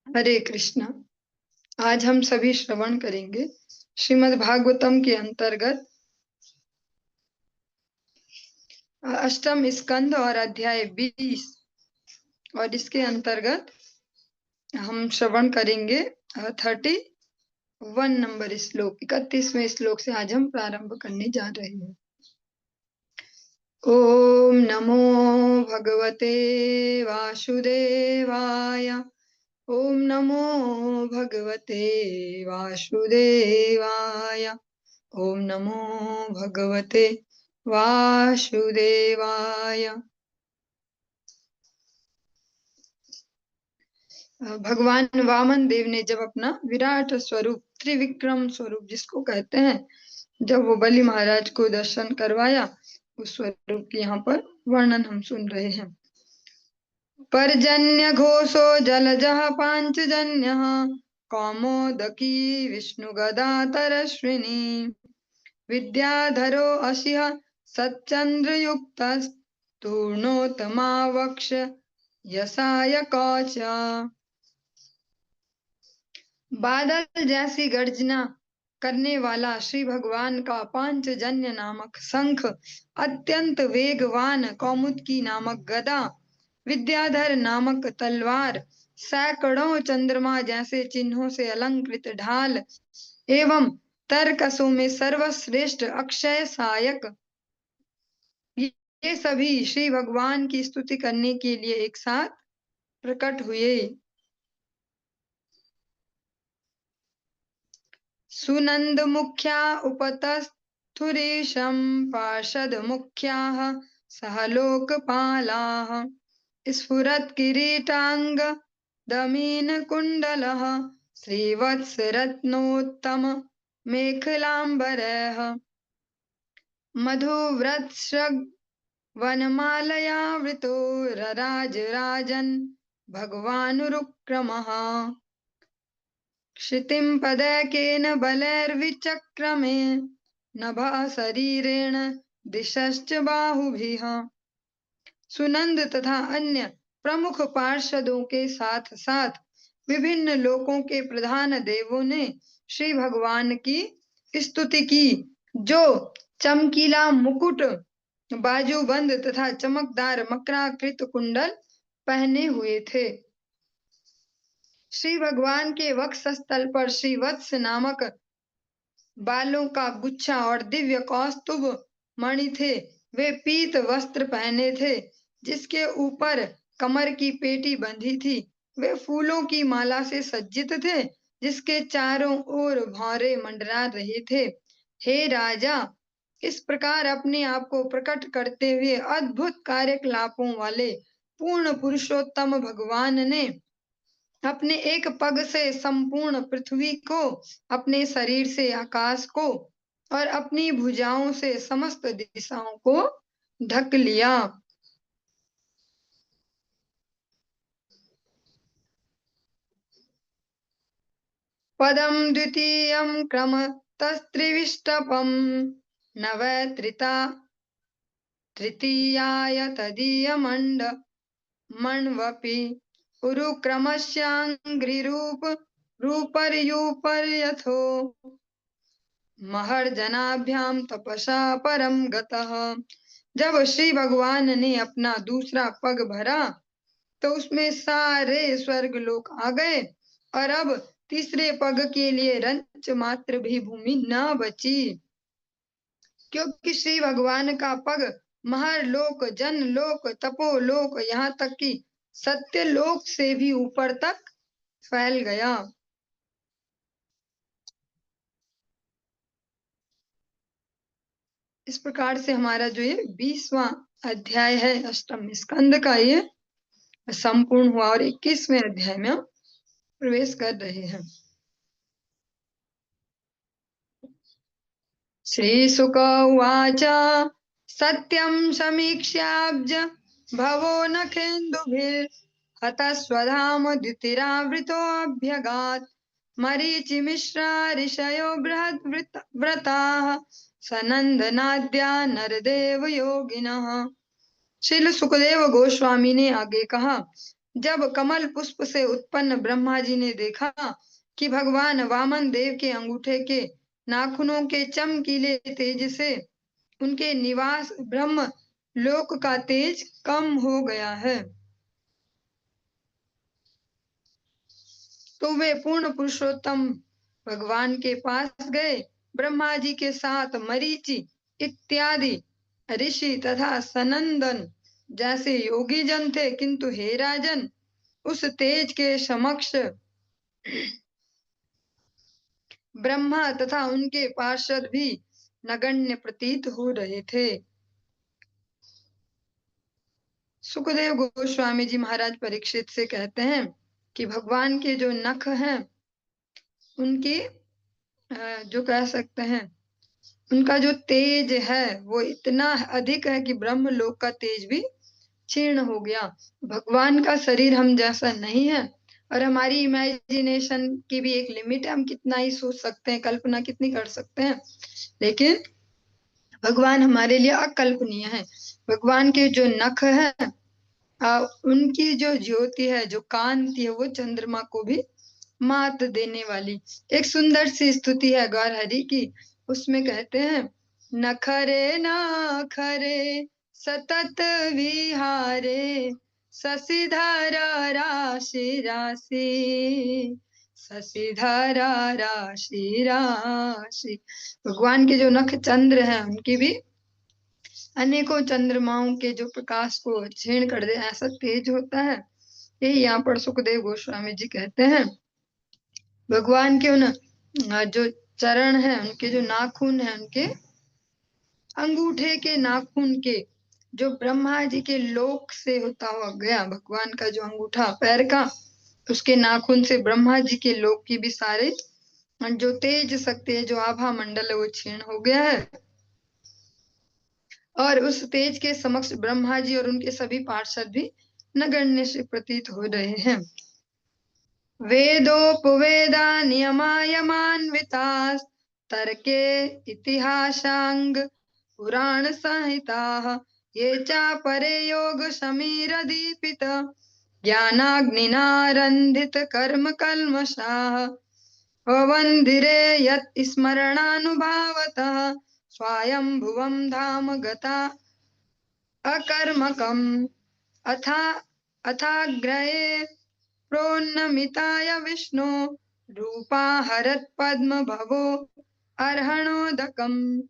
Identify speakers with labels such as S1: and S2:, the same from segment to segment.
S1: हरे कृष्णा। आज हम सभी श्रवण करेंगे श्रीमद् भागवतम के अंतर्गत अष्टम स्कंद और अध्याय 20 और इसके अंतर्गत हम श्रवण करेंगे 31 नंबर श्लोक 31वें श्लोक से आज हम प्रारंभ करने जा रहे हैं। ओम नमो भगवते वासुदेवाय। ओम नमो भगवते वासुदेवाय। ओम नमो भगवते वासुदेवाय। भगवान वामन देव ने जब अपना विराट स्वरूप त्रिविक्रम स्वरूप जिसको कहते हैं, जब वो बलि महाराज को दर्शन करवाया, उस स्वरूप की यहाँ पर वर्णन हम सुन रहे हैं। पर्जन्य घोषो जलजः पांचजन्यः कौमोदकी विष्णुगदातरश्विनी विद्याधरो अशिह सच्चंद्रयुक्तस्तूर्णोत्तमावक्ष यसाय कौच। बादल जैसी गर्जना करने वाला श्री भगवान का पांचजन्य नामक शंख, अत्यंत वेगवान कौमुदकी नामक गदा, विद्याधर नामक तलवार, सैकड़ों चंद्रमा जैसे चिन्हों से अलंकृत ढाल एवं तरकसों में सर्वश्रेष्ठ अक्षय सायक, ये सभी श्री भगवान की स्तुति करने के लिए एक साथ प्रकट हुए। सुनंद मुख्या उपतस्थुरीशं पार्षद मुख्याः सह लोकपालाः स्फुरत् किरीटांग दमीन कुंडलः श्रीवत्सरत्नोत्तम मेखलांबरः मधुव्रतश्रग वनमालयावृतो रराज राजन् भगवानुरुक्रमः क्षितिं पदैकेन बलैर्विचक्रमे नभः शरीरेण दिशश्च बाहुभिः। सुनंद तथा अन्य प्रमुख पार्षदों के साथ साथ विभिन्न लोकों के प्रधान देवों ने श्री भगवान की स्तुति की, जो चमकीला मुकुट, बाजूबंद तथा चमकदार मकराकृत कुंडल पहने हुए थे। श्री भगवान के वक्षस्थल पर श्री वत्स नामक बालों का गुच्छा और दिव्य कौस्तुभ मणि थे। वे पीत वस्त्र पहने थे जिसके ऊपर कमर की पेटी बंधी थी। वे फूलों की माला से सज्जित थे जिसके चारों ओर भौरे मंडरा रहे थे। हे राजा, इस प्रकार अपने आप को प्रकट करते हुए अद्भुत कार्यकलापों वाले पूर्ण पुरुषोत्तम भगवान ने अपने एक पग से संपूर्ण पृथ्वी को, अपने शरीर से आकाश को और अपनी भुजाओं से समस्त दिशाओं को ढक लिया। पदम द्वितीयं क्रमतस्त्रिविष्टपं नवत्रिता तृतीयाय तदीयमण्ड मण्वपि उरुक्रमस्याङ्घ्रिरूप रूपर्यूपर्यथो महर्जनाभ्याम तपसा परम गतः। जब श्री भगवान ने अपना दूसरा पग भरा तो उसमें सारे स्वर्ग लोक आ गए और अब तीसरे पग के लिए रंच मात्र भी भूमि न बची, क्योंकि श्री भगवान का पग महरलोक, जनलोक, तपोलोक, यहाँ तक कि सत्यलोक से भी ऊपर तक फैल गया। इस प्रकार से हमारा जो ये 20वां अध्याय है अष्टम स्कंद का, ये संपूर्ण हुआ और 21वें अध्याय में हम प्रवेश कर रहे हैं। श्रीशुक उवाच सत्यं समीक्ष्याब्ज भवो नखेन्दुभिर्हतः स्वधाम द्युतिरावृतोऽभ्यगात् मरीचिमिश्रा ऋषयो बृहद्व्रताः सनन्दनाद्या नरदेव योगिनः। श्रील सुखदेव गोस्वामी ने आगे कहा, जब कमल पुष्प से उत्पन्न ब्रह्मा जी ने देखा कि भगवान वामन देव के अंगूठे के नाखूनों के चमकीले तेज से उनके निवास ब्रह्म लोक का तेज कम हो गया है, तो वे पूर्ण पुरुषोत्तम भगवान के पास गए। ब्रह्मा जी के साथ मरीचि इत्यादि ऋषि तथा सनंदन जैसे योगी जन थे, किंतु हे राजन, उस तेज के समक्ष ब्रह्मा तथा उनके पार्षद भी नगण्य प्रतीत हो रहे थे। सुखदेव गोस्वामी जी महाराज परीक्षित से कहते हैं कि भगवान के जो नख हैं उनकी जो कह सकते हैं उनका जो तेज है वो इतना अधिक है कि ब्रह्म लोक का तेज भी क्षीण हो गया। भगवान का शरीर हम जैसा नहीं है, और हमारी इमेजिनेशन की भी एक लिमिट है, हम कितना ही सोच सकते हैं, कल्पना कितनी कर सकते हैं, लेकिन भगवान हमारे लिए अकल्पनीय है। भगवान के जो नख है उनकी जो ज्योति है, जो कांति है, वो चंद्रमा को भी मात देने वाली। एक सुंदर सी स्तुति है गौर हरि की, उसमें कहते हैं नखरे नखरे सतत विहारे शशिधर राशि राशि शशिधर राशि राशि। भगवान के जो नख चंद्र हैं उनकी भी अनेकों चंद्रमाओं के जो प्रकाश को क्षीण कर दे, ऐसा तेज होता है। यही यहाँ पर सुखदेव गोस्वामी जी कहते हैं भगवान के उन जो चरण है, उनके जो नाखून है, उनके अंगूठे के नाखून के जो ब्रह्मा जी के लोक से होता हुआ गया, भगवान का जो अंगूठा पैर का, उसके नाखून से ब्रह्मा जी के लोक की भी सारे जो तेज शक्ति है, जो आभा मंडल है, वो क्षीण हो गया है। और उस तेज के समक्ष ब्रह्मा जी और उनके सभी पार्षद भी नगण्य से प्रतीत हो रहे हैं। वेदोपवेदा नियमायमान्वितास् तर्के इतिहासांग पुराण संहिताः ये चापरे योग समीर दीपित ज्ञानाग्निना रन्धित कर्म कल्मषाः वन्दिरे यत् स्मरणानुभावतः स्वायंभुवं धाम गता अकर्मकम् अथाग्रये प्रोन्नमिताय विष्णु रूपा हरत् पद्म भवो अर्हणोदकम्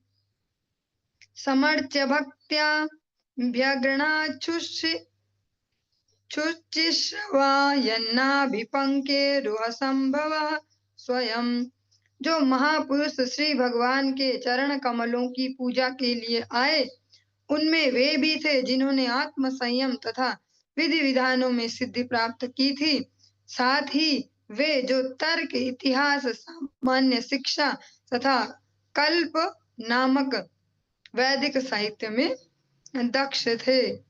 S1: समर्च्य भक्त्या व्यग्रणाच्छुचिष्वा यन्नाभिपंके रुहसंभवः स्वयं। जो महापुरुष श्री भगवान के चरण कमलों की पूजा के लिए आए, उनमें वे भी थे जिन्होंने आत्म संयम तथा विधि विधानों में सिद्धि प्राप्त की थी। साथ ही वे जो तर्क, इतिहास, सामान्य शिक्षा तथा कल्प नामक वैदिक साहित्य में दक्ष थे।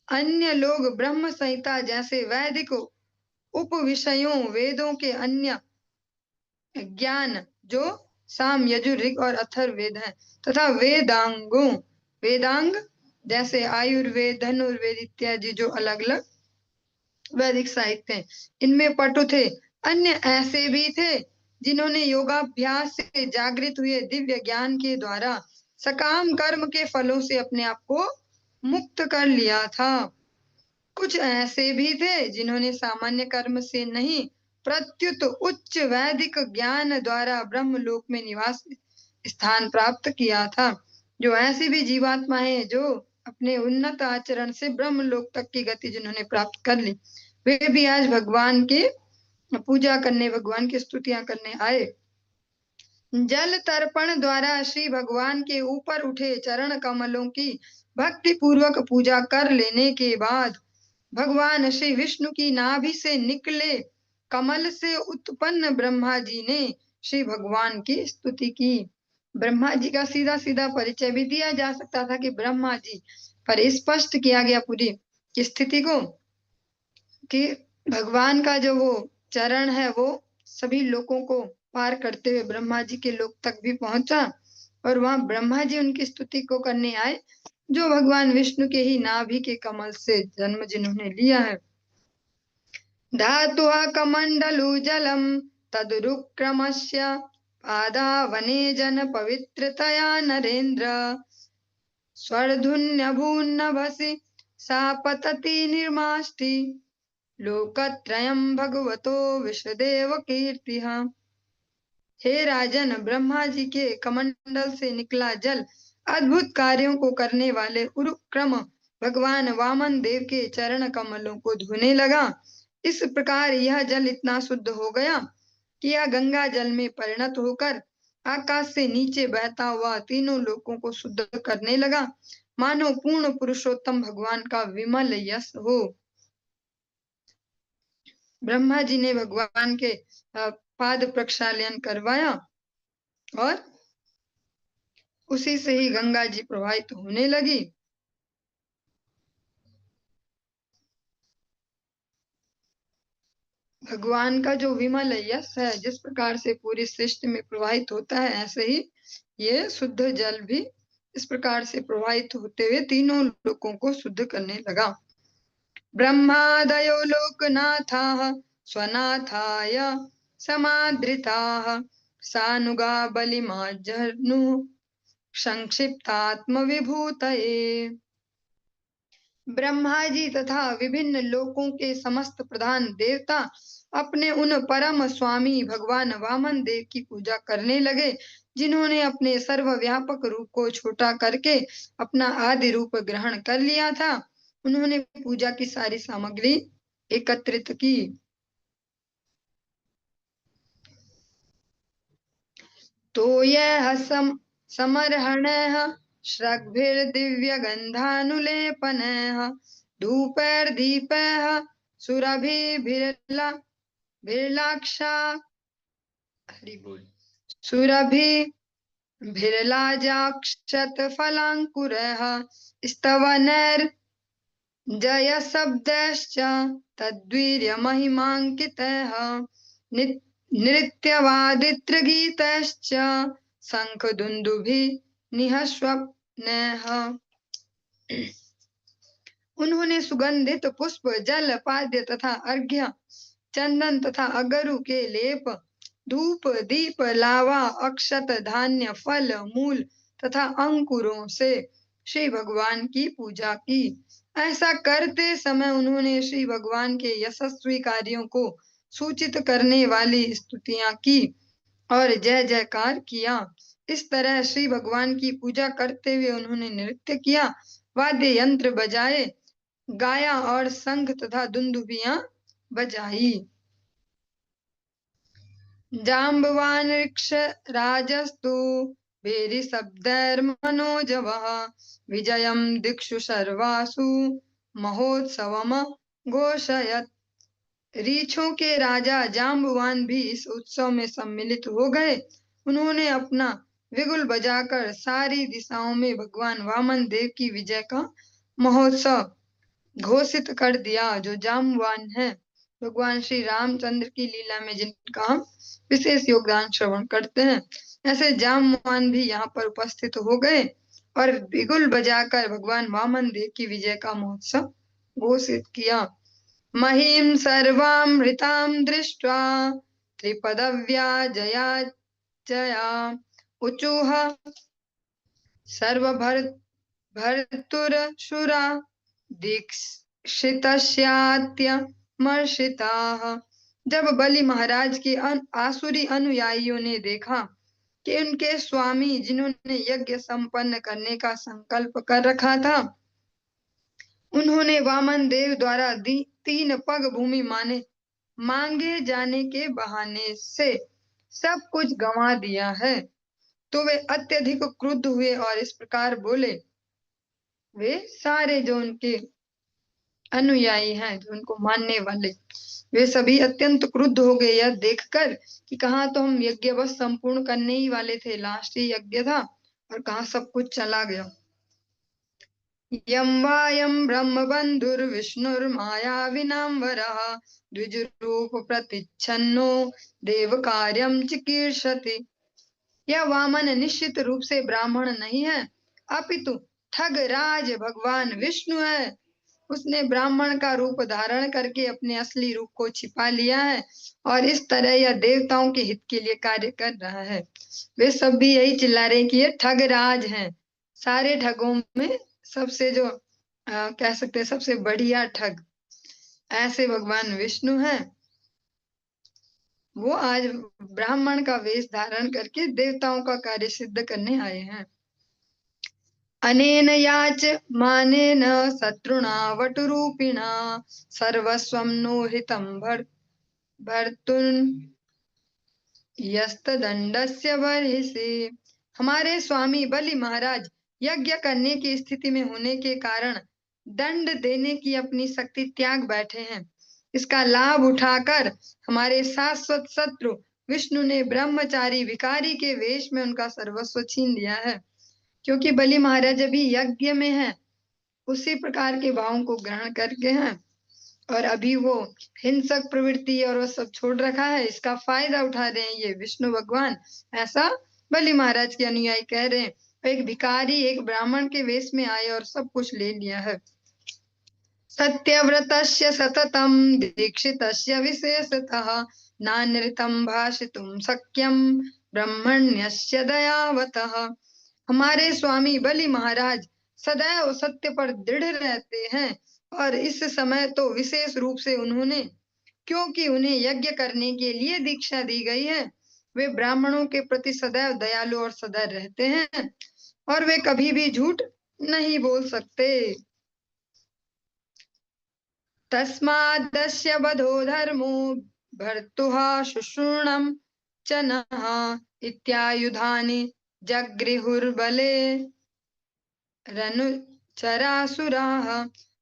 S1: अन्य लोग ब्रह्म संहिता जैसे वैदिक उपविषयों, वेदों के अन्य ज्ञान जो साम, यजुर, ऋग और अथर्ववेद हैं, तथा वेदांग जैसे आयुर्वेद, धनुर्वेद इत्यादि जो अलग अलग वैदिक साहित्य हैं, इनमें पटु थे। अन्य ऐसे भी थे जिन्होंने योगाभ्यास से जागृत हुए दिव्य ज्ञान के द्वारा सकाम कर्म के फलों से अपने आप को मुक्त कर लिया था। कुछ ऐसे भी थे जिन्होंने सामान्य कर्म से नहीं, प्रत्युत उच्च वैदिक ज्ञान द्वारा ब्रह्मलोक में निवास स्थान प्राप्त किया था। जो ऐसी भी जीवात्मा है जो अपने उन्नत आचरण से ब्रह्मलोक तक की गति जिन्होंने प्राप्त कर ली, वे भी आज भगवान की पूजा करने, भगवान की स्तुतियां करने आए। जल तर्पण द्वारा श्री भगवान के ऊपर उठे चरण कमलों की भक्ति पूर्वक पूजा कर लेने के बाद भगवान श्री विष्णु की नाभि से निकले कमल से उत्पन्न ब्रह्मा जी ने श्री भगवान की स्तुति की। ब्रह्मा जी का सीधा सीधा परिचय भी दिया जा सकता था कि ब्रह्मा जी पर स्पष्ट किया गया पूरी स्थिति को कि भगवान का जो वो चरण है वो सभी लोगों को पार करते हुए ब्रह्मा जी के लोक तक भी पहुंचा, और वहां ब्रह्मा जी उनकी स्तुति को करने आए। जो भगवान विष्णु के ही नाभि के कमल से जन्म जिन्होंने लिया है। धातुः कमण्डलु जलम तदुरुक्रमस्य पादावने जन पवित्रतया नरेन्द्र स्वर्धुन्यभून्नभसि सा पतति निर्माष्टि लोकत्रयं भगवतो विश्वदेव कीर्तिः। हे राजन, ब्रह्मा जी के कमंडल से निकला जल अद्भुत कार्यों को करने वाले उरुक्रम भगवान वामन देव के चरण कमलों को धोने लगा। इस प्रकार यह जल इतना शुद्ध हो गया कि यह गंगा जल में परिणत होकर आकाश से नीचे बहता हुआ तीनों लोकों को शुद्ध करने लगा, मानो पूर्ण पुरुषोत्तम भगवान का विमल यश हो। ब्रह्मा जी ने भगवान के पाद प्रक्षालन करवाया और उसी से ही गंगा जी प्रवाहित होने लगी। भगवान का जो विमल यश है जिस प्रकार से पूरी सृष्टि में प्रवाहित होता है, ऐसे ही ये शुद्ध जल भी इस प्रकार से प्रवाहित होते हुए तीनों लोकों को शुद्ध करने लगा। ब्रह्मादयो लोकनाथाः स्वनाथाय समादृताः सानुगा बलिमाजर्नुः संक्षिप्तात्म विभूतये। ब्रह्मा जी तथा विभिन्न लोकों के समस्त प्रधान देवता अपने उन परम स्वामी भगवान वामन देव की पूजा करने लगे, जिन्होंने अपने सर्वव्यापक रूप को छोटा करके अपना आदि रूप ग्रहण कर लिया था। उन्होंने पूजा की सारी सामग्री एकत्रित की। तो यह समर्हणः श्रग्भिर्दिव्यगन्धानुलेपनैः धूपैर्दीपैः सुरभिर्लाक्षा सुरभिर्लाजाक्षतफलाङ्कुरैः स्तवनैर्जयशब्दैश्च तद्वीर्यमहिमाङ्कितैः नृत्यवादित्रगीतैश्च शंखदुन्दुभिः निःस्वप्नैः। उन्होंने सुगंधित पुष्प, जल, पाद्य तथा अर्घ्य, चंदन तथा अगरु के लेप, धूप, दीप, लावा, अक्षत, धान्य, फल, मूल तथा अंकुरों से श्री भगवान की पूजा की। ऐसा करते समय उन्होंने श्री भगवान के यशस्वी कार्यों को सूचित करने वाली स्तुतियां की और जय जयकार किया। इस तरह श्री भगवान की पूजा करते हुए उन्होंने नृत्य किया, वाद्य यंत्र बजाए, गाया और शंख तथा दुंदुभियां बजाई। जाम्बवान वृक्ष राजस्तु भेरी शब्दैर्मनोजवः विजयं दिक्षु सर्वासु महोत्सवम घोषयत्। रीछों के राजा जाम्बवान भी इस उत्सव में सम्मिलित हो गए। उन्होंने अपना विगुल बजाकर सारी दिशाओं में भगवान वामन देव की विजय का महोत्सव घोषित कर दिया। जो जाम्बवान है भगवान श्री रामचंद्र की लीला में जिनका हम विशेष योगदान श्रवण करते हैं, ऐसे जाम्बवान भी यहाँ पर उपस्थित हो गए और बिगुल बजाकर भगवान वामन देव की विजय का महोत्सव घोषित किया। महीम सर्वामृतां दृष्ट्वा त्रिपदव्या जया जया उचुः सर्वभर्तुरसुरा दीक्षितस्यात्यमर्षिताः। जब बलि महाराज के आसुरी अनुयायियों ने देखा कि उनके स्वामी जिन्होंने यज्ञ संपन्न करने का संकल्प कर रखा था, उन्होंने वामन देव द्वारा 3 पग भूमि मांगे जाने के बहाने से सब कुछ गंवा दिया है, तो वे अत्यधिक क्रुद्ध हुए और इस प्रकार बोले। वे सारे जो उनके अनुयायी हैं, जो उनको मानने वाले, वे सभी अत्यंत क्रुद्ध हो गए यह देखकर कि कहाँ तो हम यज्ञ बस संपूर्ण करने ही वाले थे, लास्ट ही यज्ञ था, और कहाँ सब कुछ चला गया। यं वायं ब्रह्मबन्धुर्विष्णुर्मायाविनाम्बरः द्विजरूप प्रतिच्छन्नो देवकार्यं चिकीर्षति। यह वामन निश्चित रूप से ब्राह्मण नहीं है, अपितु ठग राज भगवान विष्णु है। उसने ब्राह्मण का रूप धारण करके अपने असली रूप को छिपा लिया है और इस तरह यह देवताओं के हित के लिए कार्य कर रहा है। वे सब भी यही चिल्ला रहे हैं कि ये ठग राज हैं। सारे ठगों में सबसे जो कह सकते हैं सबसे बढ़िया ठग ऐसे भगवान विष्णु हैं। वो आज ब्राह्मण का वेश धारण करके देवताओं का कार्य सिद्ध करने आए हैं। अनेन याच मानेन शत्रुणा वटुरूपिणा सर्वस्वं नोहितं भर्तुन यस्तदंडस्य बर्हिषि। हमारे स्वामी बलि महाराज यज्ञ करने की स्थिति में होने के कारण दंड देने की अपनी शक्ति त्याग बैठे हैं। इसका लाभ उठाकर हमारे शाश्वत शत्रु विष्णु ने ब्रह्मचारी भिखारी के वेश में उनका सर्वस्व छीन लिया है। क्योंकि बलि महाराज अभी यज्ञ में हैं, उसी प्रकार के भावों को ग्रहण करके हैं और अभी वो हिंसक प्रवृत्ति और वो सब छोड़ रखा है। इसका फायदा उठा रहे हैं ये विष्णु भगवान, ऐसा बलि महाराज के अनुयायी कह रहे हैं। एक भिखारी एक ब्राह्मण के वेश में आए और सब कुछ ले लिया है। सत्यव्रतस्य सततं दीक्षितस्य विशेषतः नानृतं भाषितुं शक्यं ब्रह्मण्यस्य दयावतः। हमारे स्वामी बलि महाराज सदैव सत्य पर दृढ़ रहते हैं और इस समय तो विशेष रूप से उन्होंने, क्योंकि उन्हें यज्ञ करने के लिए दीक्षा दी गई है, वे ब्राह्मणों के प्रति सदैव दयालु और सदैव रहते हैं और वे कभी भी झूठ नहीं बोल सकते। तस्मादस्य वधो धर्मो भर्तुः शुश्रूषणं च नः इत्यायुधानि जगृहुर्बले रनुचरासुराः।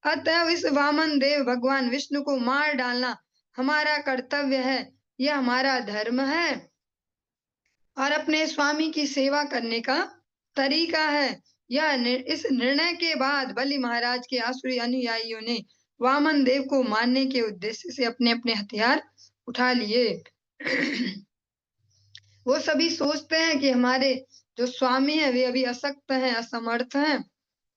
S1: अतः इस वामन देव भगवान विष्णु को मार डालना हमारा कर्तव्य है, यह हमारा धर्म है और अपने स्वामी की सेवा करने का तरीका है। इस निर्णय के बाद बलि महाराज के आसुरी अनुयायियों ने वामन देव को मारने के उद्देश्य से अपने अपने हथियार उठा लिए। वो सभी सोचते हैं कि हमारे जो स्वामी है वे अभी अशक्त हैं, असमर्थ हैं,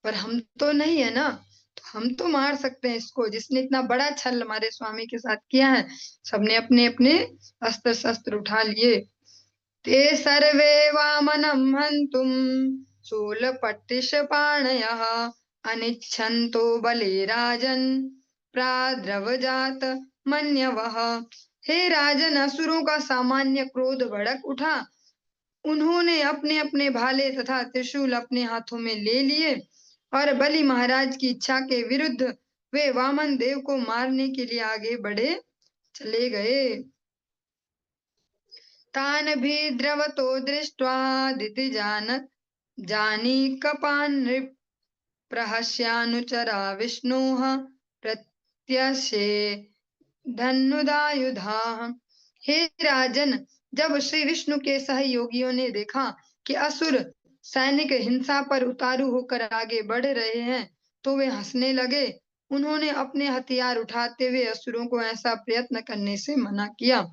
S1: पर हम तो नहीं है ना, तो हम तो मार सकते हैं इसको, जिसने इतना बड़ा छल हमारे स्वामी के साथ किया है। सबने अपने अपने अस्त्र शस्त्र उठा लिए। ते सर्वे वामनं हन्तुं शूलपट्टिशपाणयः अनिच्छन्तो बले राजन् प्राद्रवजात मन्यवः। हे राजन, असुरों का सामान्य क्रोध भड़क उठा। उन्होंने अपने अपने भाले तथा त्रिशूल अपने हाथों में ले लिए और बलि महाराज की इच्छा के विरुद्ध वे वामन देव को मारने के लिए आगे बढ़े चले गए। तान भी द्रवतो दृष्ट्वा जानीकपान् नृप प्रहस्यानुचरा विष्णोः प्रत्यस्ये धनुदायुधाः। हे राजन, जब श्री विष्णु के सहयोगियों ने देखा कि असुर सैनिक हिंसा पर उतारू होकर आगे बढ़ रहे हैं तो वे हंसने लगे। उन्होंने अपने हथियार उठाते हुए असुरों को ऐसा प्रयत्न करने से मना किया।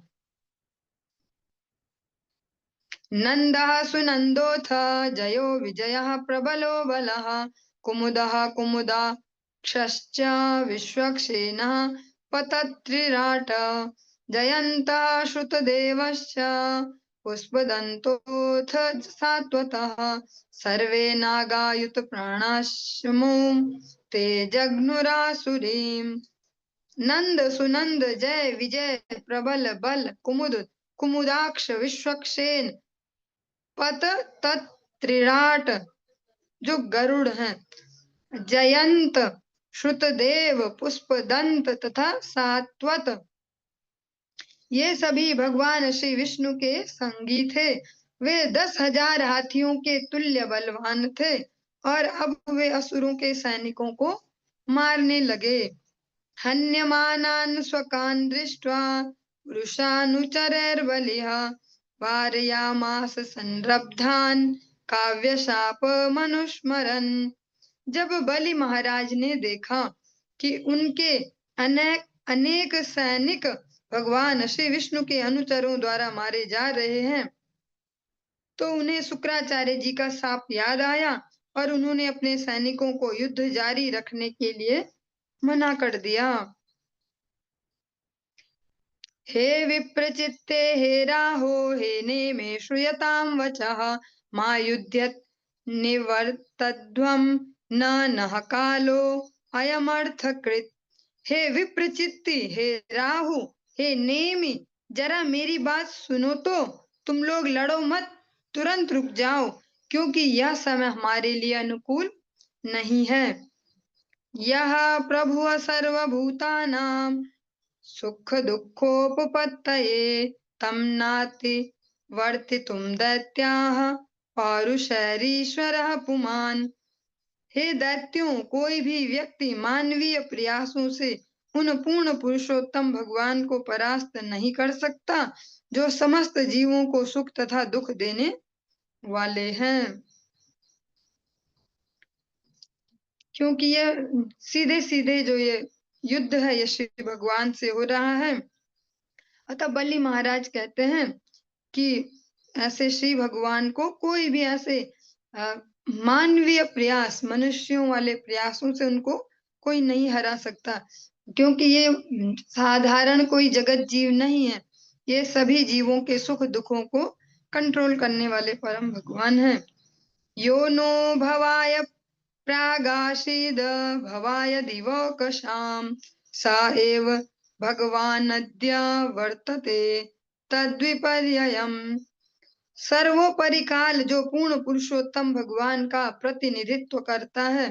S1: नंदः सुनंदोऽथ जयो विजयः प्रबलो बलः कुमुदः कुमुदाक्षश्च विश्वक्सेनः पतत्रिराट जयन्तः श्रुतदेवश्च पुष्पदन्तोऽथ सात्वतः सर्वे नागायुतप्राणाश्मो ते जघ्नुरासुरीम्। नंद सुनंद जय विजय प्रबल बल कुमुदाक्ष विश्वक्सेन पत तत्रिराट जो गरुड़ हैं, जयंत श्रुतदेव पुष्पदंत तथा सात्वत, ये सभी भगवान श्री विष्णु के संगी थे। वे 10,000 हाथियों के तुल्य बलवान थे और अब वे असुरों के सैनिकों को मारने लगे। हन्यमानान् स्वकान् दृष्ट्वा वृषानुचरैर्बलिः वारयामास संरब्धान् काव्यशापमनुस्मरन्। जब बलि महाराज ने देखा कि उनके अनेक सैनिक भगवान श्री विष्णु के अनुचरों द्वारा मारे जा रहे हैं तो उन्हें शुक्राचार्य जी का शाप याद आया और उन्होंने अपने सैनिकों को युद्ध जारी रखने के लिए मना कर दिया। हे विप्रचित्ते हे राहो हे नेमे श्रूयतां वचः मा युध्यत् निवर्तध्वं न नः कालो अयमर्थकृत्। हे विप्रचित्ति, हे राहु, हे नेमि, जरा मेरी बात सुनो तो। तुम लोग लड़ो मत, तुरंत रुक जाओ, क्योंकि यह समय हमारे लिए अनुकूल नहीं है। यह प्रभु सर्वभूतानां सुख दुःखोपपत्तये तं नाति वर्तितुं दैत्याः पौरुषैरीश्वरः पुमान्। हे दैत्यों, कोई भी व्यक्ति मानवीय प्रयासों से उन पूर्ण पुरुषोत्तम भगवान को परास्त नहीं कर सकता जो समस्त जीवों को सुख तथा दुख देने वाले हैं। क्योंकि ये सीधे सीधे जो ये युद्ध है ये श्री भगवान से हो रहा है। अतः बलि महाराज कहते हैं कि ऐसे श्री भगवान को कोई भी ऐसे मानवीय प्रयास, मनुष्यों वाले प्रयासों से उनको कोई नहीं हरा सकता, क्योंकि ये साधारण कोई जगत जीव नहीं है। ये सभी जीवों के सुख दुखों को कंट्रोल करने वाले परम भगवान हैं। यो नो भवाय प्रागासीद भवाय दिवोकशाम सा एव भगवान अद्य वर्तते तद्विपर्ययम्। सर्वोपरि काल जो पूर्ण पुरुषोत्तम भगवान का प्रतिनिधित्व करता है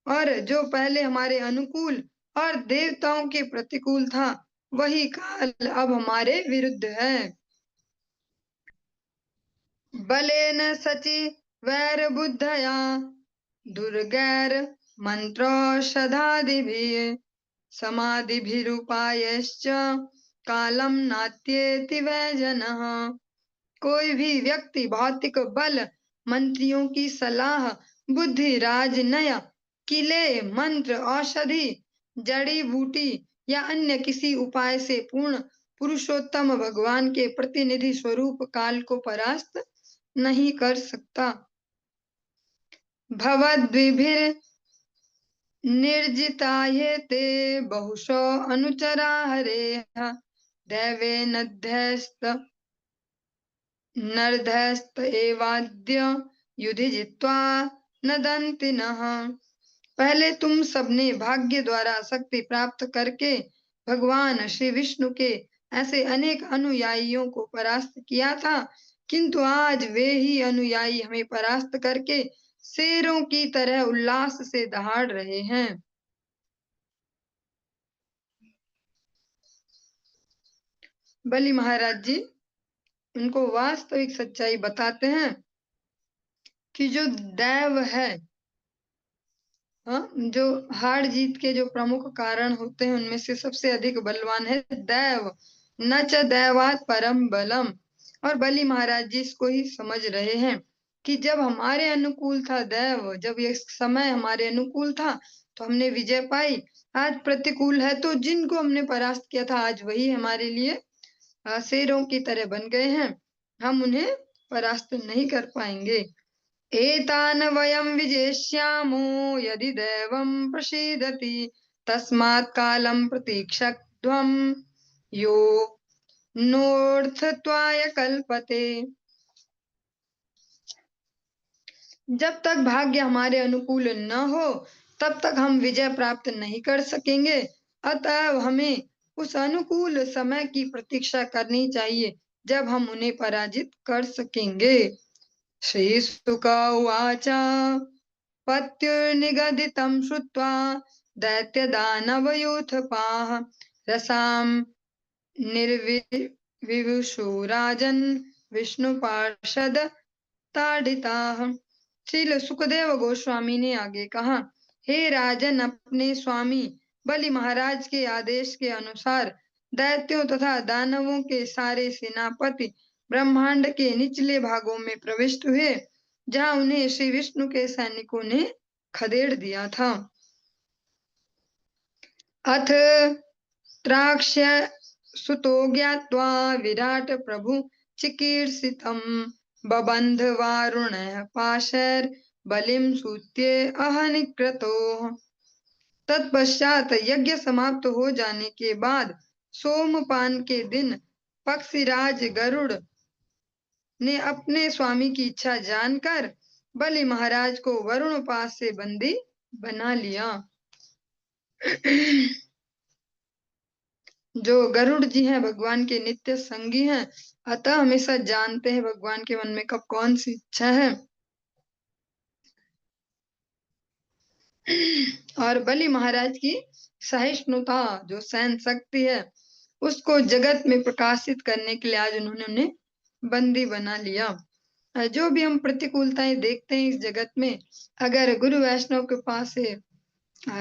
S1: और जो पहले हमारे अनुकूल और देवताओं के प्रतिकूल था, वही काल अब हमारे विरुद्ध है। बलेन सचि वैर बुद्धया दुर्गैर मंत्रौषधादिभिः समाधिभिरुपायश्च कालम नात्येति वै जनः। कोई भी व्यक्ति भौतिक बल, मंत्रियों की सलाह, बुद्धि, राजनय, किले, मंत्र, औषधि, जड़ी बूटी या अन्य किसी उपाय से पूर्ण पुरुषोत्तम भगवान के प्रतिनिधि स्वरूप काल को परास्त नहीं कर सकता। भवद्भिर् निर्जितायते बहुशो अनुचरा हरेः दैवेनध्यस्त नरधस्त एवाद्य युधि जित्वा नदन्ति नः। पहले तुम सबने भाग्य द्वारा शक्ति प्राप्त करके भगवान श्री विष्णु के ऐसे अनेक अनुयायियों को परास्त किया था, किंतु आज वे ही अनुयायी हमें परास्त करके शेरों की तरह उल्लास से दहाड़ रहे हैं। बलि महाराज जी उनको वास्तविक सच्चाई बताते हैं कि जो दैव है, जो हार जीत के जो प्रमुख कारण होते हैं उनमें से सबसे अधिक बलवान है दैव। न च दैवात परम बलम। और बलि महाराज जी इसको ही समझ रहे हैं कि जब हमारे अनुकूल था दैव, जब ये समय हमारे अनुकूल था तो हमने विजय पाई। आज प्रतिकूल है तो जिनको हमने परास्त किया था आज वही हमारे लिए शेरों की तरह बन गए हैं, हम उन्हें परास्त नहीं कर पाएंगे। एतान वयं विजेष्यामो यदि दैवं प्रसीदति तस्मात् कालं प्रतीक्षध्वं यो नोऽर्थत्वाय कल्पते। जब तक भाग्य हमारे अनुकूल न हो तब तक हम विजय प्राप्त नहीं कर सकेंगे। अतः हमें उस अनुकूल समय की प्रतीक्षा करनी चाहिए जब हम उन्हें पराजित कर सकेंगे। श्रीसुक उवाच पत्युर्निगदितं श्रुत्वा दैत्यदानवयूथपाः रसां निर्विविशु राजन् विष्णुपार्षद ताडिताः। श्रील सुखदेव गोस्वामी ने आगे कहा, हे राजन, अपने स्वामी बलि महाराज के आदेश के अनुसार दैत्यों तथा दानवों के सारे सेनापति ब्रह्मांड के निचले भागों में प्रविष्ट हुए, जहाँ उन्हें श्री विष्णु के सैनिकों ने खदेड़ दिया था। अथ त्राक्ष्य सुतो ज्ञात्वा विराट प्रभु चिकीर्षितं बबन्ध वारुणः पाशैर् बलिम सूत्ये अहनिक्रतो। तत्पश्चात यज्ञ समाप्त हो जाने के बाद सोमपान के दिन पक्षीराज गरुड़ ने अपने स्वामी की इच्छा जानकर बलि महाराज को वरुण पास से बंदी बना लिया। जो गरुड़ जी हैं भगवान के नित्य संगी हैं, अतः हमेशा जानते हैं भगवान के मन में कब कौन सी इच्छा है। और बलि महाराज की सहिष्णुता, जो सहन शक्ति है, उसको जगत में प्रकाशित करने के लिए आज उन्होंने उन्हें बंदी बना लिया। जो भी हम प्रतिकूलताएं देखते हैं इस जगत में, अगर गुरु वैष्णव के पास से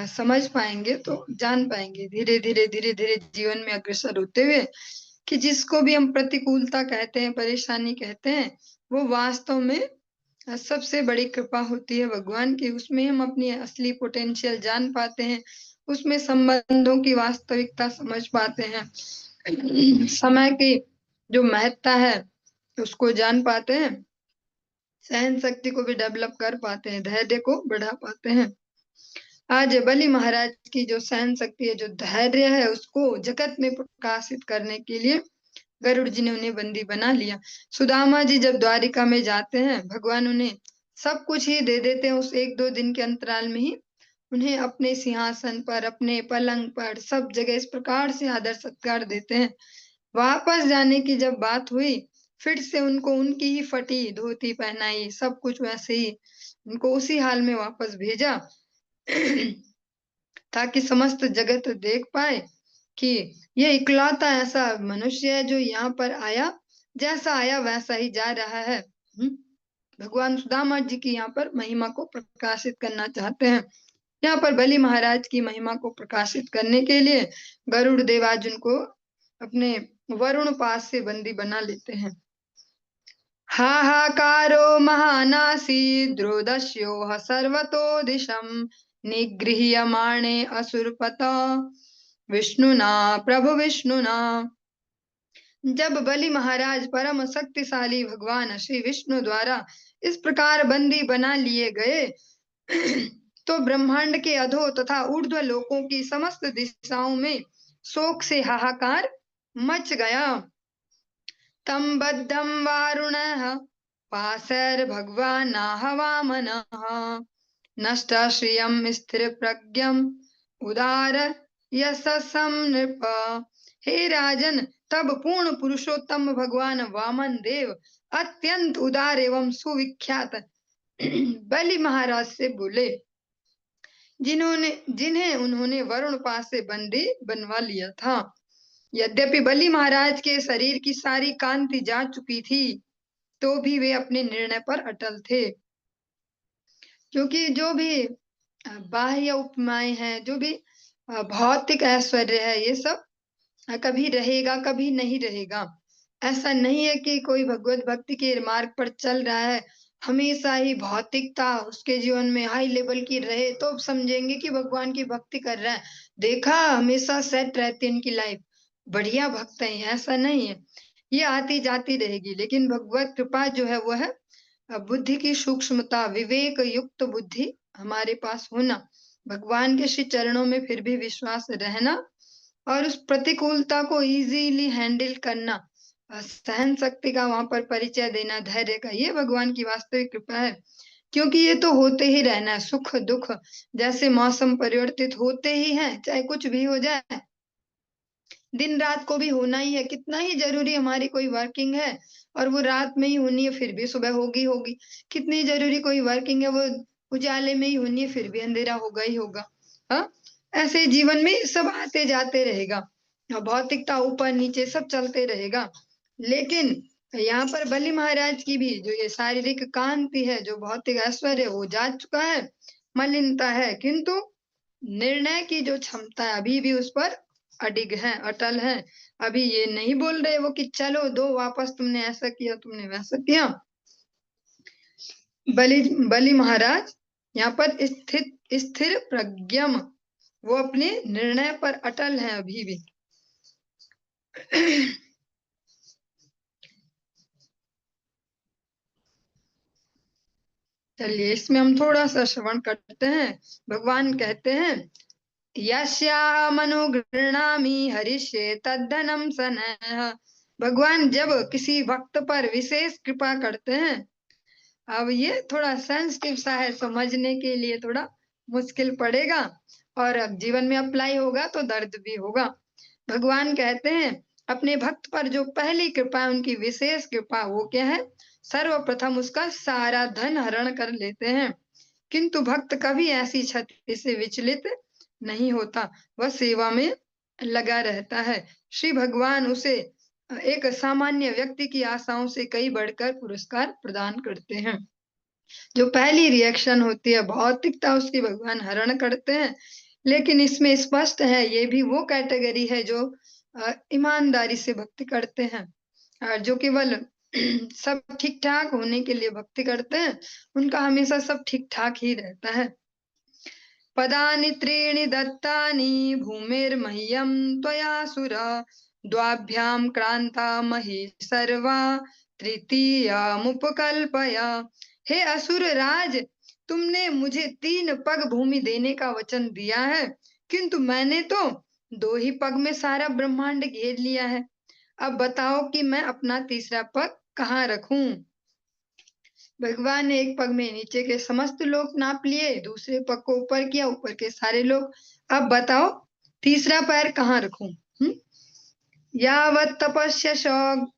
S1: समझ पाएंगे तो जान पाएंगे धीरे धीरे जीवन में अग्रसर होते हुए कि जिसको भी हम प्रतिकूलता कहते हैं, परेशानी कहते हैं, वो वास्तव में सबसे बड़ी कृपा होती है भगवान की। उसमें हम अपनी असली पोटेंशियल जान पाते हैं, उसमें संबंधों की वास्तविकता समझ पाते हैं, समय की जो महत्ता है उसको जान पाते हैं, सहन शक्ति को भी डेवलप कर पाते हैं, धैर्य को बढ़ा पाते हैं। आज बलि महाराज की जो सहन शक्ति है, जो धैर्य है, उसको जगत में प्रकाशित करने के लिए गरुड़ जी ने उन्हें बंदी बना लिया। सुदामा जी जब द्वारिका में जाते हैं, भगवान उन्हें सब कुछ ही दे देते हैं। उस 1-2 दिन के अंतराल में ही उन्हें अपने सिंहासन पर, अपने पलंग पर, सब जगह इस प्रकार से आदर सत्कार देते हैं। वापस जाने की जब बात हुई, फिर से उनको उनकी ही फटी धोती पहनाई, सब कुछ वैसे ही उनको उसी हाल में वापस भेजा ताकि समस्त जगत देख पाए कि ये इकलौता ऐसा मनुष्य है जो यहाँ पर आया, जैसा आया वैसा ही जा रहा है। भगवान सुदामा जी की यहाँ पर महिमा को प्रकाशित करना चाहते हैं। यहाँ पर बलि महाराज की महिमा को प्रकाशित करने के लिए गरुड़ देवाज उनको अपने वरुण पास से बंदी बना लेते हैं। हाहाकारो महानासीद् द्रोदस्यो सर्वतो दिशं निगृह्यमाणे असुरपता विष्णुना प्रभु विष्णुना। जब बलि महाराज परम शक्तिशाली भगवान श्री विष्णु द्वारा इस प्रकार बंदी बना लिए गए तो ब्रह्मांड के अधो तथा ऊर्ध्व लोकों की समस्त दिशाओं में शोक से हाहाकार मच गया। तम बद्धं वारुणः पाशैर्भगवानाह वामनः नष्टश्रियं स्थिरप्रज्ञम् उदार यशसं नृप। हे राजन, तब पूर्ण पुरुषोत्तम भगवान वामन देव अत्यंत उदार एवं सुविख्यात बलि महाराज से बोले, जिन्हें उन्होंने वरुण पास से बंदी बनवा लिया था। यद्यपि बलि महाराज के शरीर की सारी कांति जा चुकी थी, तो भी वे अपने निर्णय पर अटल थे, क्योंकि जो भी बाह्य उपमाएं हैं, जो भी भौतिक ऐश्वर्य है, ये सब कभी रहेगा कभी नहीं रहेगा। ऐसा नहीं है कि कोई भगवत भक्ति के मार्ग पर चल रहा है, हमेशा ही भौतिकता उसके जीवन में हाई लेवल की रहे तो समझेंगे कि भगवान की भक्ति कर रहा है। देखा, हमेशा सेट रहती है इनकी लाइफ, बढ़िया भक्त है। ऐसा नहीं है, ये आती जाती रहेगी। लेकिन भगवत कृपा जो है वो है बुद्धि की सूक्ष्मता, विवेक युक्त बुद्धि हमारे पास होना, भगवान के श्री चरणों में फिर भी विश्वास रहना और उस प्रतिकूलता को इजीली हैंडल करना, सहन शक्ति का वहां पर परिचय देना, धैर्य का, ये भगवान की वास्तविक कृपा है। क्योंकि ये तो होते ही रहना है, सुख दुख जैसे मौसम परिवर्तित होते ही हैं, चाहे कुछ भी हो जाए, दिन रात को भी होना ही है। कितना ही जरूरी हमारी कोई वर्किंग है और वो रात में ही होनी है, फिर भी सुबह होगी होगी। कितनी जरूरी कोई वर्किंग है, वो उजाले में ही होनी है, फिर भी अंधेरा होगा ही होगा। हाँ, ऐसे जीवन में सब आते जाते रहेगा, भौतिकता ऊपर नीचे सब चलते रहेगा। लेकिन यहाँ पर बलि महाराज की भी जो ये शारीरिक कांति है, जो भौतिक ऐश्वर्य, वो जा चुका है, मलिनता है, किंतु निर्णय की जो क्षमता है अभी भी उस पर अडिग है, अटल है। अभी ये नहीं बोल रहे वो कि चलो दो वापस, तुमने ऐसा किया, तुमने वैसा किया। बलि महाराज यहाँ पर स्थिर प्रज्ञम, वो अपने निर्णय पर अटल है अभी भी। चलिए इसमें हम थोड़ा सा श्रवण करते हैं। भगवान कहते हैं, यस्यामनो गृह्णामि हरिष्ये तद्धनम सनः। भगवान जब किसी भक्त पर विशेष कृपा करते हैं, अब ये थोड़ा सेंसिटिव सा है, समझने के लिए थोड़ा मुश्किल पड़ेगा, और अब जीवन में अप्लाई होगा तो दर्द भी होगा। भगवान कहते हैं, अपने भक्त पर जो पहली कृपा है, उनकी विशेष कृपा, वो क्या है? सर्वप्रथम उसका सारा धन हरण कर लेते हैं, किंतु भक्त कभी ऐसी क्षति से विचलित नहीं होता, वह सेवा में लगा रहता है। श्री भगवान उसे एक सामान्य व्यक्ति की आशाओं से कई बढ़कर पुरस्कार प्रदान करते हैं। जो पहली रिएक्शन होती है भौतिकता, उसकी भगवान हरण करते हैं, लेकिन इसमें स्पष्ट है ये भी वो कैटेगरी है जो ईमानदारी से भक्ति करते हैं, और जो केवल सब ठीक ठाक होने के लिए भक्ति करते हैं, उनका हमेशा सब ठीक ठाक ही रहता है। पदानि त्रीणि दत्तानि भूमिर्मह्यं त्वया सुर, द्वाभ्यां क्रांता मही सर्वा, तृतीयामुपकल्पय। हे असुर राज, तुमने मुझे 3 पग भूमि देने का वचन दिया है, किंतु मैंने तो 2 ही पग में सारा ब्रह्मांड घेर लिया है। अब बताओ कि मैं अपना तीसरा पग कहाँ रखूं? भगवान ने एक पग में नीचे के समस्त लोक नाप लिए, दूसरे पग को ऊपर किया, ऊपर के सारे लोग। अब बताओ तीसरा पैर कहाँ रखूं? यावत् तपस्यश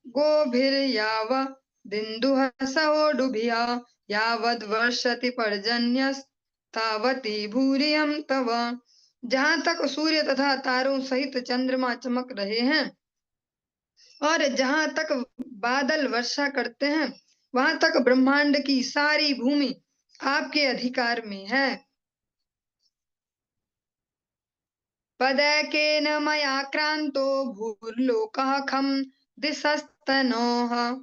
S1: गोभिर्याव दिन्दुः सहोडुभिया, यावद् वर्षति पर्जन्यस्तावति भूरियम तव। जहां तक सूर्य तथा तारों सहित चंद्रमा चमक रहे हैं, और जहां तक बादल वर्षा करते हैं, वहां तक ब्रह्मांड की सारी भूमि आपके अधिकार में है। पदैकेन मया क्रांतो भूर्लोकः खं दिशस्तनोः,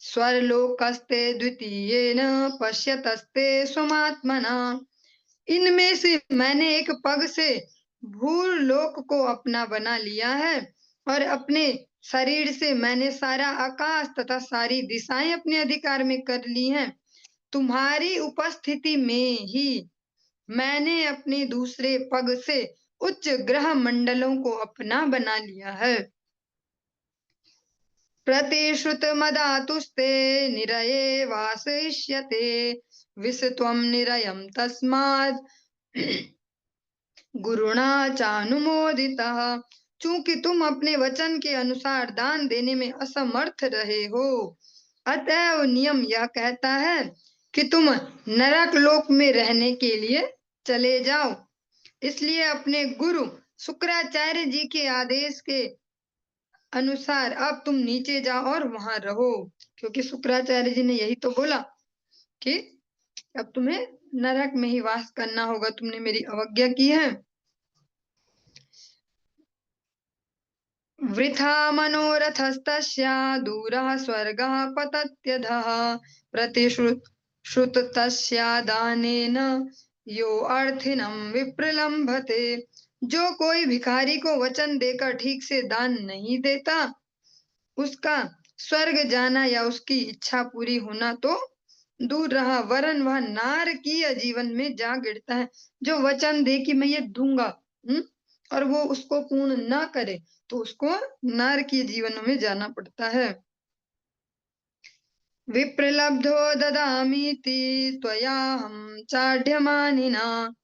S1: स्वर्लोकस्ते द्वितीयेन पश्यतस्ते स्वमात्मना। इनमें से मैंने एक पग से भूलोक को अपना बना लिया है, और अपने शरीर से मैंने सारा आकाश तथा सारी दिशाएं अपने अधिकार में कर ली हैं। तुम्हारी उपस्थिति में ही मैंने अपने दूसरे पग से उच्च ग्रह मंडलों को अपना बना लिया है। प्रतिश्रुत मदातुस्ते निरये वासयिष्यते, विषत्वं निरयं तस्माद् गुरुणा चानुमोदितः। चूंकि तुम अपने वचन के अनुसार दान देने में असमर्थ रहे हो, अतएव नियम यह कहता है कि तुम नरक लोक में रहने के लिए चले जाओ। इसलिए अपने गुरु शुक्राचार्य जी के आदेश के अनुसार अब तुम नीचे जाओ और वहां रहो, क्योंकि शुक्राचार्य जी ने यही तो बोला कि अब तुम्हें नरक में ही वास करना होगा, तुमने मेरी अवज्ञा की है। वृथा मनोरथस्तस्य दूरः स्वर्गः पतत्यधः, प्रतिश्रुतस्य दानेन यो अर्थिनं विप्रलम्भते। जो कोई भिखारी को वचन देकर ठीक से दान नहीं देता, उसका स्वर्ग जाना या उसकी इच्छा पूरी होना तो दूर रहा, वरन वह नारकीय जीवन में जा गिरता है। जो वचन दे कि मैं ये दूंगा, और वो उसको पूर्ण ना करे, तो उसको नारकीय जीवन में जाना पड़ता है। विप्रलब्धो ददामीति त्वयाहं चाढ्यमानिना,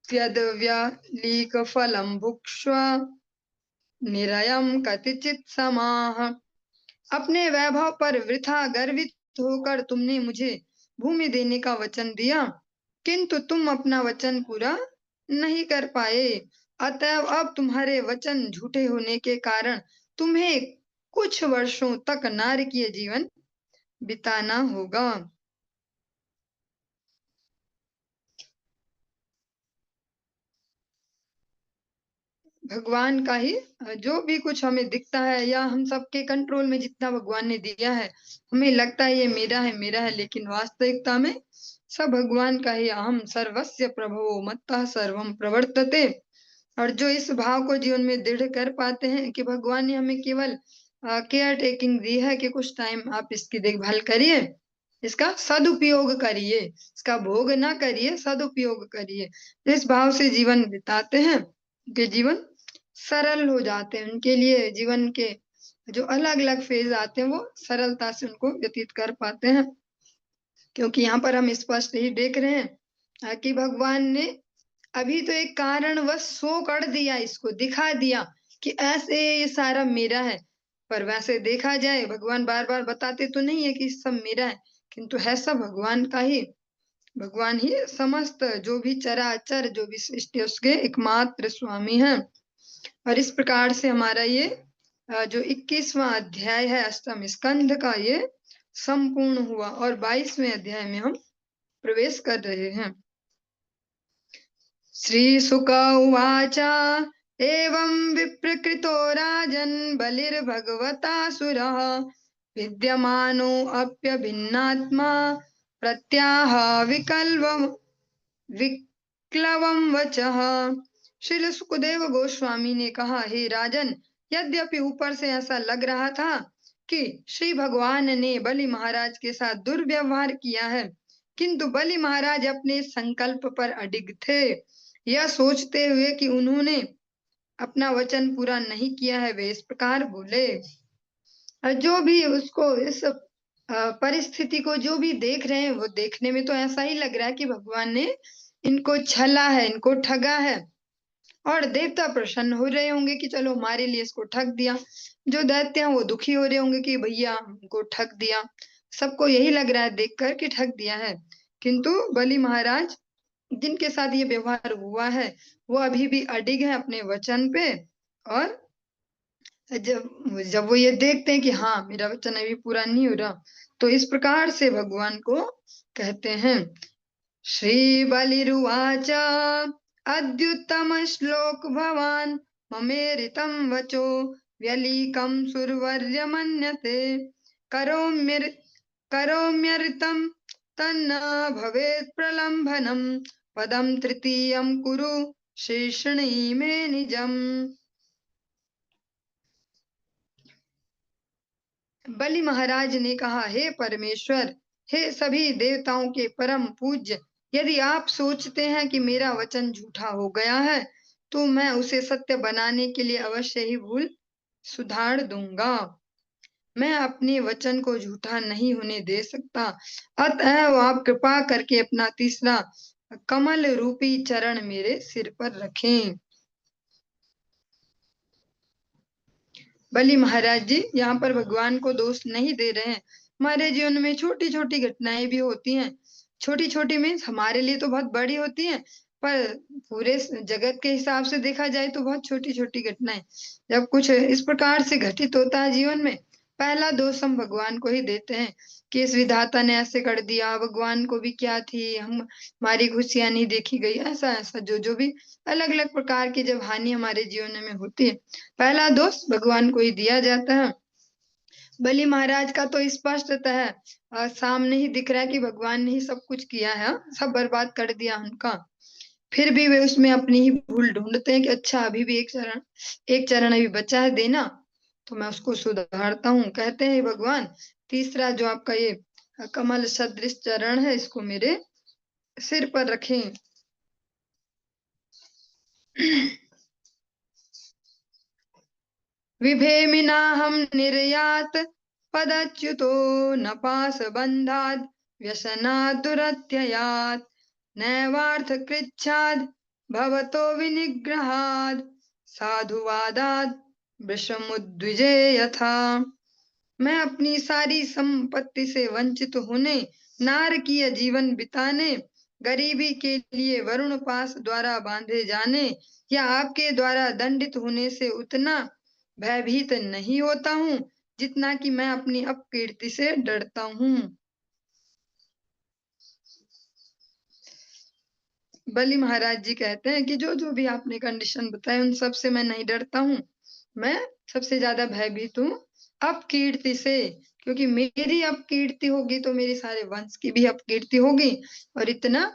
S1: यद्व्यलीकफलं भुक्ष्व निरयं कतिचित् समाः। अपने वैभव पर वृथा गर्वित होकर तुमने मुझे भूमि देने का वचन दिया, किंतु तुम अपना वचन पूरा नहीं कर पाए। अतएव अब तुम्हारे वचन झूठे होने के कारण तुम्हें कुछ वर्षों तक नारकीय जीवन बिताना होगा। भगवान का ही जो भी कुछ हमें दिखता है, या हम सबके कंट्रोल में जितना भगवान ने दिया है, हमें लगता है ये मेरा है, लेकिन वास्तविकता में सब भगवान का ही। अहम सर्वस्य प्रभवो मत्तः सर्वम प्रवर्तते। और जो इस भाव को जीवन में दृढ़ कर पाते हैं कि भगवान ने हमें केवल केयर टेकिंग दी है कि कुछ टाइम आप इसकी देखभाल करिए, इसका सदुपयोग करिए, इसका भोग ना करिए, सदुपयोग करिए। इस भाव से जीवन बिताते हैं, उनके जीवन सरल हो जाते हैं, उनके लिए जीवन के जो अलग अलग फेज आते हैं वो सरलता से उनको व्यतीत कर पाते हैं। क्योंकि यहाँ पर हम स्पष्ट ही देख रहे हैं कि भगवान ने अभी तो एक कारणवश शो कर दिया, इसको दिखा दिया कि ऐसे ये सारा मेरा है। पर वैसे देखा जाए भगवान बार बार बताते तो नहीं है कि सब मेरा है, किंतु है सब भगवान का ही। भगवान ही समस्त जो भी चराचर जो भी सृष्टि है उसके एकमात्र स्वामी हैं। और इस प्रकार से हमारा ये जो 21वां अध्याय है अष्टम स्कंध का ये संपूर्ण हुआ और 22वें अध्याय में हम प्रवेश कर रहे हैं। श्रीशुक उवाच एवं विप्रकृतो राजन् बलिर्भगवतासुरः विद्यमानो अप्यभिन्नात्मा प्रत्याह विक्लवं वचः। श्री सुखदेव गोस्वामी ने कहा, हे राजन, यद्यपि ऊपर से ऐसा लग रहा था कि श्री भगवान ने बलि महाराज के साथ दुर्व्यवहार किया है, किंतु बलि महाराज अपने संकल्प पर अडिग थे। यह सोचते हुए कि उन्होंने अपना वचन पूरा नहीं किया है, वे इस प्रकार बोले। जो भी उसको इस परिस्थिति को जो भी देख रहे हैं वो देखने में तो ऐसा ही लग रहा है कि भगवान ने इनको छला है, इनको ठगा है। और देवता प्रसन्न हो रहे होंगे कि चलो हमारे लिए इसको ठग दिया। जो दैत्य हैं वो दुखी हो रहे होंगे कि भैया हमको ठग दिया। सबको यही लग रहा है देखकर कि ठग दिया है। किंतु बलि महाराज जिनके साथ ये व्यवहार हुआ है वो अभी भी अडिग है अपने वचन पे। और जब जब वो ये देखते हैं कि हाँ मेरा वचन अभी पूरा नहीं हो रहा, तो इस प्रकार से भगवान को कहते हैं। श्री बलिरुवाच अद्युत्तम श्लोक भवान ममेरितं वचो व्यलीकं सुरवर्य मन्यते करोम्यर्तं तन्न भवेत् प्रलम्भनम् पदं तृतीयं कुरु शीर्षणी मे निजम्। बलि महाराज ने कहा, हे परमेश्वर, हे सभी देवताओं के परम पूज्य, यदि आप सोचते हैं कि मेरा वचन झूठा हो गया है तो मैं उसे सत्य बनाने के लिए अवश्य ही भूल सुधार दूंगा। मैं अपने वचन को झूठा नहीं होने दे सकता। अतः आप कृपा करके अपना तीसरा कमल रूपी चरण मेरे सिर पर रखें। बलि महाराज जी यहाँ पर भगवान को दोष नहीं दे रहे हैं। हमारे जीवन में छोटी छोटी घटनाएं भी होती हैं। छोटी छोटी मीन्स हमारे लिए तो बहुत बड़ी होती हैं, पर पूरे जगत के हिसाब से देखा जाए तो बहुत छोटी छोटी घटनाएं। जब कुछ इस प्रकार से घटित होता है जीवन में, पहला दोष हम भगवान को ही देते हैं कि इस विधाता ने ऐसे कर दिया, भगवान को भी क्या थी, हम हमारी खुशियां नहीं देखी गई, ऐसा ऐसा जो भी अलग अलग प्रकार की जब हानि हमारे जीवन में होती है, पहला दोष भगवान को ही दिया जाता है। बलि महाराज का तो स्पष्टतः है, सामने ही दिख रहा है कि भगवान ने ही सब कुछ किया है, सब बर्बाद कर दिया उनका। फिर भी वे उसमें अपनी ही भूल ढूंढते हैं कि अच्छा अभी भी एक चरण अभी बचा है देना, तो मैं उसको सुधारता हूँ। कहते हैं भगवान, तीसरा जो आपका ये कमल सदृश चरण है इसको मेरे सिर पर रखें। विभेमिनाहं निर्यात पदच्युतो न पाशबन्धाद् व्यसनात् दुरत्ययात् नैवार्थकृच्छाद् भवतो विनिग्रहाद् साधुवादाद् वृषमुद्विजे यथा। मैं अपनी सारी संपत्ति से वंचित होने, नारकीय जीवन बिताने, गरीबी के लिए वरुण पास द्वारा बांधे जाने या आपके द्वारा दंडित होने से उतना भयभीत नहीं होता हूँ जितना कि मैं अपनी अपकीर्ति से डरता हूँ। बलि महाराज जी कहते हैं कि जो जो भी आपने कंडीशन बताए उन सब से मैं नहीं डरता हूँ। मैं सबसे ज्यादा भयभीत हूँ अपकीर्ति से, क्योंकि मेरी अपकीर्ति होगी तो मेरे सारे वंश की भी अपकीर्ति होगी। और इतना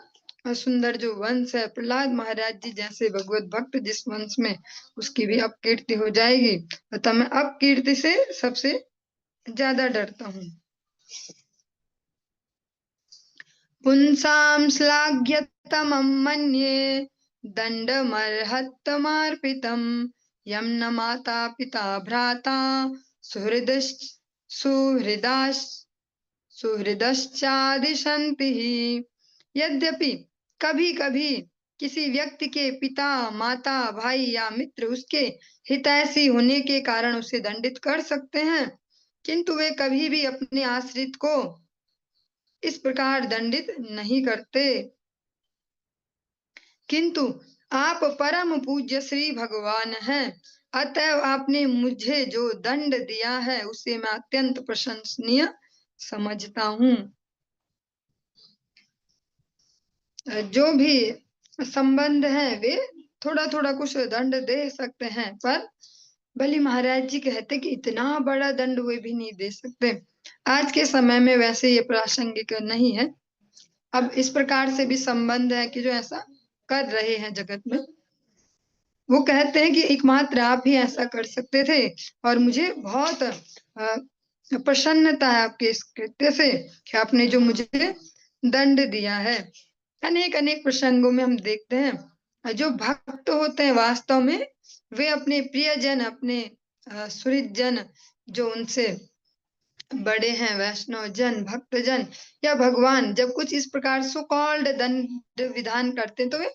S1: सुंदर जो वंश है, प्रहलाद महाराज जी जैसे भगवत भक्त जिस वंश में, उसकी भी अपकीर्ति हो जाएगी। अतः मैं अपकीर्ति से सबसे ज्यादा डरता हूँ। पुंसां श्लाघ्यतमं मन्ये दण्डमर्हत्तमार्पितम् यं न माता पिता भ्राता सुहृदश्च सुहृदाश्च सुहृदश्चादिशन्ति। यद्यपि कभी कभी किसी व्यक्ति के पिता माता भाई या मित्र उसके हितैषी होने के कारण उसे दंडित कर सकते हैं, किंतु वे कभी भी अपने आश्रित को इस प्रकार दंडित नहीं करते। किंतु आप परम पूज्य श्री भगवान हैं, अतएव आपने मुझे जो दंड दिया है उसे मैं अत्यंत प्रशंसनीय समझता हूँ। जो भी संबंध है वे थोड़ा थोड़ा कुछ दंड दे सकते हैं, पर बलि महाराज जी कहते कि इतना बड़ा दंड वे भी नहीं दे सकते। आज के समय में वैसे ये प्रासंगिक नहीं है। अब इस प्रकार से भी संबंध है कि जो ऐसा कर रहे हैं जगत में, वो कहते हैं कि एकमात्र आप ही ऐसा कर सकते थे और मुझे बहुत प्रसन्नता है आपके इस कृत्य से कि आपने जो मुझे दंड दिया है। अनेक अनेक प्रसंगों में हम देखते हैं जो भक्त होते हैं वास्तव में वे अपने प्रियजन, अपने सुहृद जन, जो उनसे बड़े हैं, वैष्णव जन, भक्त जन या भगवान, जब कुछ इस प्रकार सो कॉल्ड दंड विधान करते हैं तो वे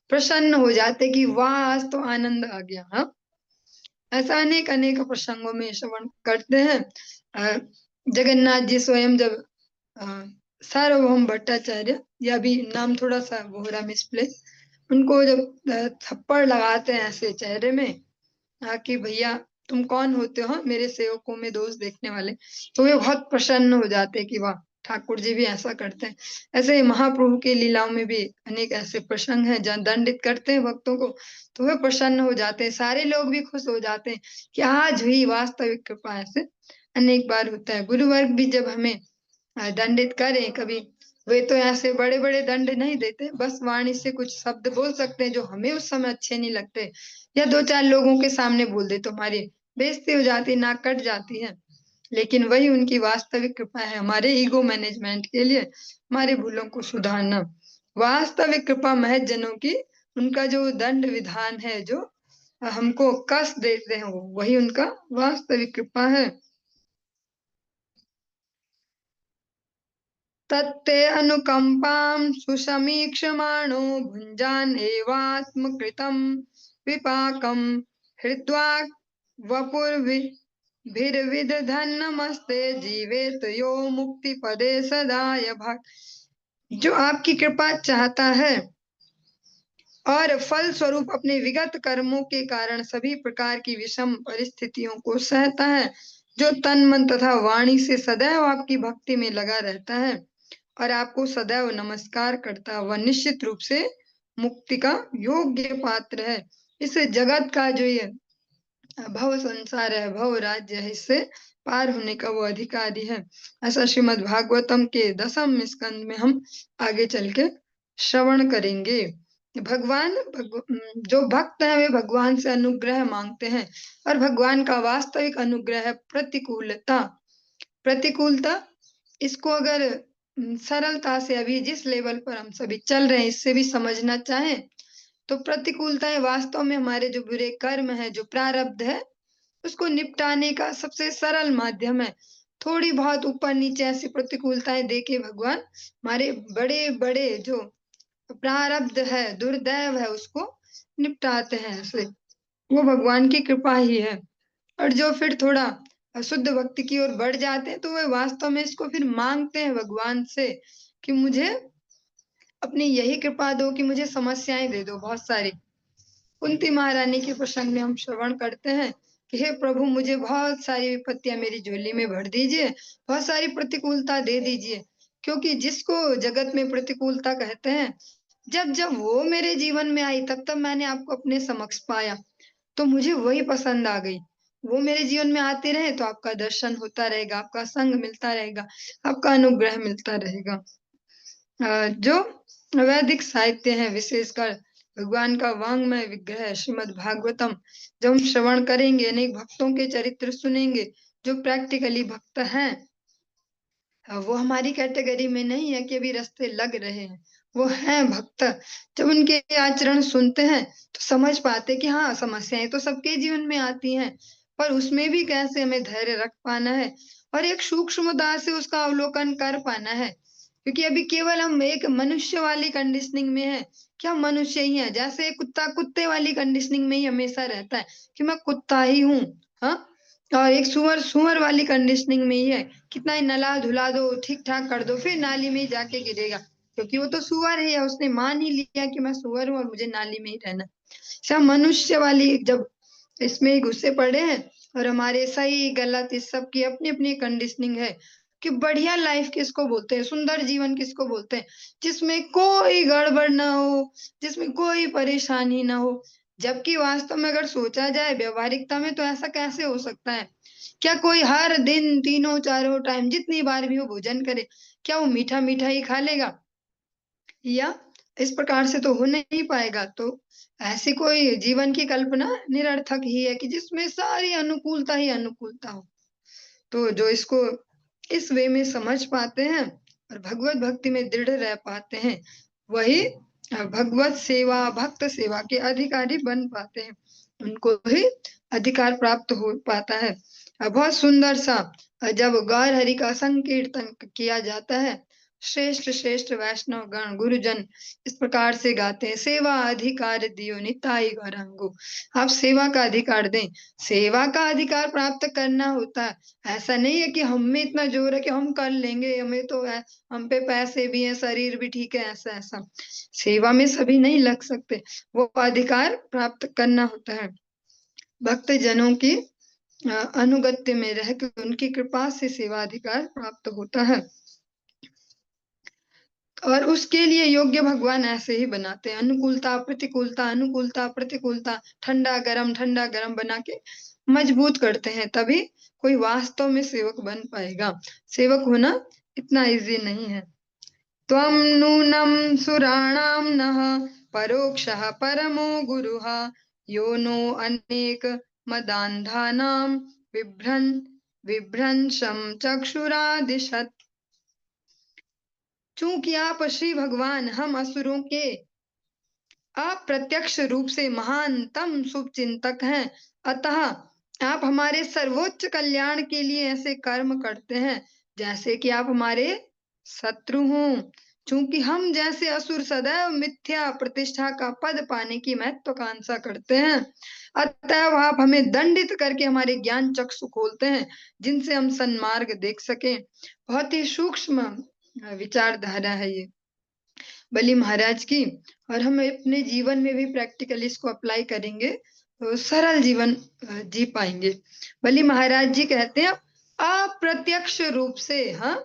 S1: प्रसन्न हो जाते कि वाह आज तो आनंद आ गया। हाँ, ऐसा अनेक अनेक प्रसंगों में श्रवण करते हैं। जगन्नाथ जी स्वयं जब सार्वभौम भट्टाचार्य, या भी नाम थोड़ा सा वो हो रहा मिसप्लेस, उनको जब थप्पड़ लगाते हैं ऐसे चेहरे में कि भैया तुम कौन होते हो मेरे सेवकों में दोष देखने वाले, तो वे बहुत प्रसन्न हो जाते हैं कि वाह ठाकुर जी भी ऐसा करते हैं। ऐसे महाप्रभु की लीलाओं में भी अनेक ऐसे प्रसंग हैं जहाँ दंडित करते हैं भक्तों को तो वे प्रसन्न हो जाते हैं, सारे लोग भी खुश हो जाते हैं कि आज हुई वास्तविक कृपा। ऐसे अनेक बार होता है। गुरु वर्ग भी जब हमें दंडित करें कभी, वे तो ऐसे बड़े बड़े दंड नहीं देते, बस वाणी से कुछ शब्द बोल सकते हैं जो हमें उस समय अच्छे नहीं लगते, या दो चार लोगों के सामने बोल दे तो हमारी बेइज्जती हो जाती, नाक कट जाती है। लेकिन वही उनकी वास्तविक कृपा है हमारे ईगो मैनेजमेंट के लिए, हमारे भूलों को सुधारना। वास्तविक कृपा महज जनों की, उनका जो दंड विधान है, जो हमको कष्ट देते हैं, वो वही उनका वास्तविक कृपा है। तत्ते अनुकंपां सुसमीक्षमाणो भुञ्जान एवात्मकृतं विपाकं हृद्वा वपुर्भिर्विदधन्नमस्ते जीवेत यो मुक्ति पदे सदाय भाग। जो आपकी कृपा चाहता है और फल स्वरूप अपने विगत कर्मों के कारण सभी प्रकार की विषम परिस्थितियों को सहता है, जो तन मन तथा वाणी से सदैव आपकी भक्ति में लगा रहता है और आपको सदैव नमस्कार करता, वह निश्चित रूप से मुक्ति का योग्य पात्र है। इस जगत का जो ये भव संसार है, भव राज्य है, इससे पार होने का वो अधिकारी है। ऐसा श्रीमद् भागवतम के 10वें स्कंद में हम आगे चल के श्रवण करेंगे। जो भक्त है वे भगवान से अनुग्रह मांगते हैं और भगवान का वास्तविक अनुग्रह है प्रतिकूलता। प्रतिकूलता, इसको अगर सरलता से अभी जिस लेवल पर हम सभी चल रहे हैं इससे भी समझना चाहें तो प्रतिकूलताएं वास्तव में हमारे जो बुरे कर्म है, जो प्रारब्ध है, उसको निपटाने का सबसे सरल माध्यम है। थोड़ी बहुत ऊपर नीचे ऐसी प्रतिकूलताएं देके भगवान हमारे बड़े बड़े जो प्रारब्ध है, दुर्दैव है, उसको निपटाते हैं। ऐसे वो भगवान की कृपा ही है। और जो फिर थोड़ा शुद्ध भक्ति की ओर बढ़ जाते हैं तो वे वास्तव में इसको फिर मांगते हैं भगवान से कि मुझे अपनी यही कृपा दो कि मुझे समस्याएं दे दो बहुत सारी। कुंती महारानी के प्रसंग में हम श्रवण करते हैं कि हे प्रभु मुझे बहुत सारी विपत्तियां मेरी झोली में भर दीजिए, बहुत सारी प्रतिकूलता दे दीजिए, क्योंकि जिसको जगत में प्रतिकूलता कहते हैं, जब जब वो मेरे जीवन में आई तब तब मैंने आपको अपने समक्ष पाया तो मुझे वही पसंद आ गई। वो मेरे जीवन में आते रहे तो आपका दर्शन होता रहेगा, आपका संग मिलता रहेगा, आपका अनुग्रह मिलता रहेगा। जो वैदिक साहित्य है, विशेषकर भगवान का वांग्मय विग्रह श्रीमद् भागवतम, जब हम श्रवण करेंगे, अनेक भक्तों के चरित्र सुनेंगे जो प्रैक्टिकली भक्त हैं, वो हमारी कैटेगरी में नहीं है कि अभी रास्ते लग रहे हैं, वो हैं भक्त। जब उनके आचरण सुनते हैं तो समझ पाते कि हाँ, समस्याएं तो सबके जीवन में आती हैं, पर उसमें भी कैसे हमें धैर्य रख पाना है और एक सूक्ष्मता से उसका अवलोकन कर पाना है। क्योंकि अभी केवल हम एक मनुष्य वाली कंडीशनिंग में है कि हम मनुष्य ही हैं। जैसे एक कुत्ता कुत्ते वाली कंडीशनिंग में ही हमेशा रहता है कि मैं कुत्ता ही हूँ, हाँ। और एक सुअर सुअर वाली कंडीशनिंग में ही है, कितना ही नला धुला दो, ठीक ठाक कर दो, फिर नाली में ही जाके गिरेगा, क्योंकि वो तो सुअर है, उसने मान ही लिया कि मैं सुअर हूँ और मुझे नाली में ही रहना। सब मनुष्य वाली जब इसमें ही घुसे पड़े हैं, और हमारे सही गलत इस सब की अपनी अपनी कंडीशनिंग है कि बढ़िया लाइफ किसको बोलते हैं, सुंदर जीवन किसको बोलते हैं, जिसमें कोई गड़बड़ ना हो, जिसमें कोई परेशानी ना हो। जबकि वास्तव में अगर सोचा जाए व्यवहारिकता में, तो ऐसा कैसे हो सकता है? क्या कोई हर दिन तीनों चारों टाइम जितनी बार भी वो भोजन करे, क्या वो मीठा मीठा ही खा लेगा? या इस प्रकार से तो हो नहीं पाएगा। तो ऐसी कोई जीवन की कल्पना निरर्थक ही है कि जिसमें सारी अनुकूलता ही अनुकूलता हो। तो जो इसको इस वे में समझ पाते हैं और भगवत भक्ति में दृढ़ रह पाते हैं, वही भगवत सेवा भक्त सेवा के अधिकारी बन पाते हैं, उनको ही अधिकार प्राप्त हो पाता है। बहुत सुंदर सा जब गौर हरि का संकीर्तन किया जाता है, श्रेष्ठ श्रेष्ठ वैष्णव गण गुरुजन इस प्रकार से गाते हैं, सेवा अधिकार दियो निताई गौरांगो। आप सेवा का अधिकार दें, सेवा का अधिकार प्राप्त करना होता है। ऐसा नहीं है कि हम में इतना जोर है कि हम कर लेंगे, हमें तो हम पे पैसे भी हैं, शरीर भी ठीक है, ऐसा ऐसा सेवा में सभी नहीं लग सकते। वो अधिकार प्राप्त करना होता है, भक्त जनों की अनुगत्य में रह के उनकी कृपा से सेवा अधिकार प्राप्त होता है। और उसके लिए योग्य भगवान ऐसे ही बनाते हैं, अनुकूलता प्रतिकूलता, ठंडा गरम बना के मजबूत करते हैं, तभी कोई वास्तव में सेवक बन पाएगा। सेवक होना इतना इजी नहीं है। त्वं नूनं सुराणां नः परोक्षः परमो गुरुः यो नो अनेक मदान्धानां बिभ्रंशं चक्षुरादिशत्। चूंकि आप श्री भगवान हम असुरों के अप्रत्यक्ष रूप से महानतम शुभ चिंतक हैं, अतः आप हमारे सर्वोच्च कल्याण के लिए ऐसे कर्म करते हैं जैसे कि आप हमारे शत्रु हों। चूंकि हम जैसे असुर सदैव मिथ्या प्रतिष्ठा का पद पाने की महत्वाकांक्षा करते हैं, अतः आप हमें दंडित करके हमारे ज्ञान चक्षु खोलते हैं, जिनसे हम सन्मार्ग देख सकें। बहुत ही सूक्ष्म विचारधारा है ये बलि महाराज की, और हम अपने जीवन में भी प्रैक्टिकली इसको अप्लाई करेंगे तो सरल जीवन जी पाएंगे। बलि महाराज जी कहते हैं अप्रत्यक्ष रूप से, हाँ,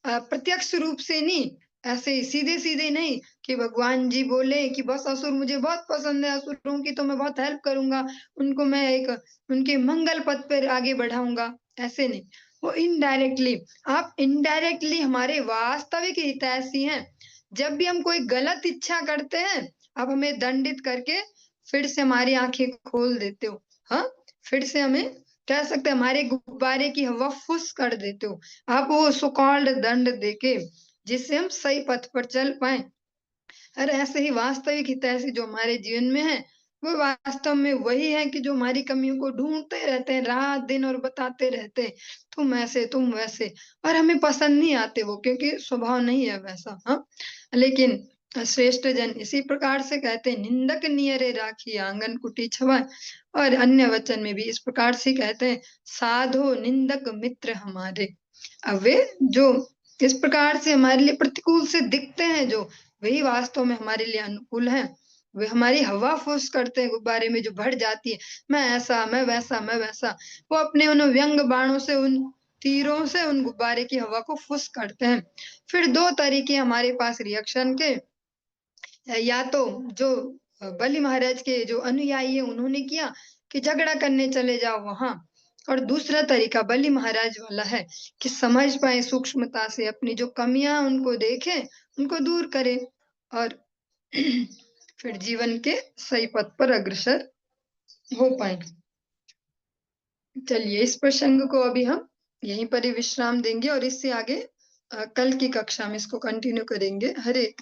S1: प्रत्यक्ष रूप से नहीं, ऐसे सीधे सीधे नहीं कि भगवान जी बोले कि बस असुर मुझे बहुत पसंद है, असुरों की तो मैं बहुत हेल्प करूंगा, उनको मैं एक उनके मंगल पथ पर आगे बढ़ाऊंगा, ऐसे नहीं। वो इनडायरेक्टली, आप इनडायरेक्टली हमारे वास्तविक हितैषी हैं। जब भी हम कोई गलत इच्छा करते हैं, आप हमें दंडित करके फिर से हमारी आंखें खोल देते हो, हाँ, फिर से हमें कह सकते हैं हमारे गुब्बारे की हवा फुस कर देते हो। आप वो सो कॉल्ड दंड देके जिससे हम सही पथ पर चल पाए। और ऐसे ही वास्तविक हितैषी जो हमारे जीवन में है, वो वास्तव में वही है कि जो हमारी कमियों को ढूंढते रहते हैं रात दिन और बताते रहते हैं तुम ऐसे तुम वैसे, और हमें पसंद नहीं आते वो, क्योंकि स्वभाव नहीं है वैसा, हाँ। लेकिन श्रेष्ठ जन इसी प्रकार से कहते हैं, निंदक नियरे राखी आंगन कुटी छवा। और अन्य वचन में भी इस प्रकार से कहते हैं, साधो निंदक मित्र हमारे। अब वे जो इस प्रकार से हमारे लिए प्रतिकूल से दिखते हैं, जो वही वास्तव में हमारे लिए अनुकूल है। वे हमारी हवा फूस करते हैं गुब्बारे में जो भर जाती है, मैं ऐसा मैं वैसा मैं वैसा। वो अपने उन व्यंग बाणों से, उन तीरों से उन गुब्बारे की हवा को फुस करते हैं। फिर दो तरीके हमारे पास रिएक्शन के, या तो जो बलि महाराज के जो अनुयायी है उन्होंने किया कि झगड़ा करने चले जाओ वहां, और दूसरा तरीका बलि महाराज वाला है कि समझ पाए सूक्ष्मता से, अपनी जो कमियां उनको देखें, उनको दूर करें, और फिर जीवन के सही पथ पर अग्रसर हो पाए। चलिए इस प्रसंग को अभी हम यहीं पर ही विश्राम देंगे और इससे आगे कल की कक्षा में इसको कंटिन्यू करेंगे। हरे